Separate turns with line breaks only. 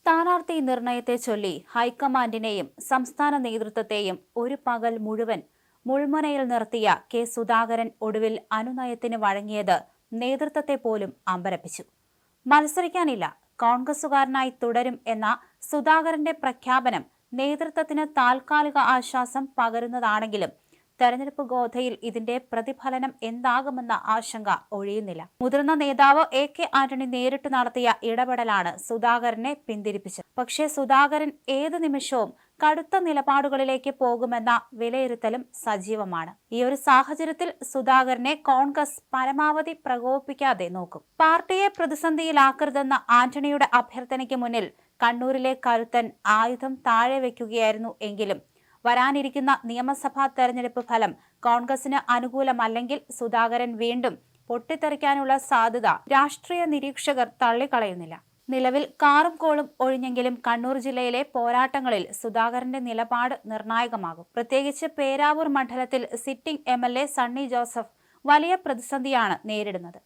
സ്ഥാനാർത്ഥി നിർണയത്തെ ചൊല്ലി ഹൈക്കമാൻഡിനെയും സംസ്ഥാന നേതൃത്വത്തെയും ഒരു പകൽ മുഴുവൻ മുൾമുനയിൽ നിർത്തിയ കെ സുധാകരൻ ഒടുവിൽ അനുനയത്തിന് വഴങ്ങിയത് നേതൃത്വത്തെ പോലും അമ്പരപ്പിച്ചു. മത്സരിക്കാനില്ല, കോൺഗ്രസുകാരനായി തുടരും എന്ന സുധാകരന്റെ പ്രഖ്യാപനം നേതൃത്വത്തിന് താൽക്കാലിക ആശ്വാസം പകരുന്നതാണെങ്കിലും തെരഞ്ഞെടുപ്പ് ഗോധയിൽ ഇതിന്റെ പ്രതിഫലനം എന്താകുമെന്ന ആശങ്ക ഒഴിയുന്നില്ല. മുതിർന്ന നേതാവ് എ.കെ. ആന്റണി നേരിട്ട് നടത്തിയ ഇടപെടലാണ് സുധാകരനെ പിന്തിരിപ്പിച്ചത്. പക്ഷേ സുധാകരൻ ഏത് നിമിഷവും കടുത്ത നിലപാടുകളിലേക്ക് പോകുമെന്ന വിലയിരുത്തലും സജീവമാണ്. ഈ ഒരു സാഹചര്യത്തിൽ സുധാകരനെ കോൺഗ്രസ് പരമാവധി പ്രകോപിപ്പിക്കാതെ നോക്കും. പാർട്ടിയെ പ്രതിസന്ധിയിലാക്കരുതെന്ന ആന്റണിയുടെ അഭ്യർത്ഥനയ്ക്ക് മുന്നിൽ കണ്ണൂരിലെ കരുത്തൻ ആയുധം താഴെ വയ്ക്കുകയായിരുന്നു. എങ്കിലും വരാനിരിക്കുന്ന നിയമസഭാ തെരഞ്ഞെടുപ്പ് ഫലം കോൺഗ്രസിന് അനുകൂലമല്ലെങ്കിൽ സുധാകരൻ വീണ്ടും പൊട്ടിത്തെറിക്കാനുള്ള സാധ്യത രാഷ്ട്രീയ നിരീക്ഷകർ തള്ളിക്കളയുന്നില്ല. നിലവിൽ കാറും കോളും ഒഴിഞ്ഞെങ്കിലും കണ്ണൂർ ജില്ലയിലെ പോരാട്ടങ്ങളിൽ സുധാകരന്റെ നിലപാട് നിർണായകമാകും. പ്രത്യേകിച്ച് പേരാവൂർ മണ്ഡലത്തിൽ സിറ്റിംഗ് MLA സണ്ണി ജോസഫ് വലിയ പ്രതിസന്ധിയാണ് നേരിടുന്നത്.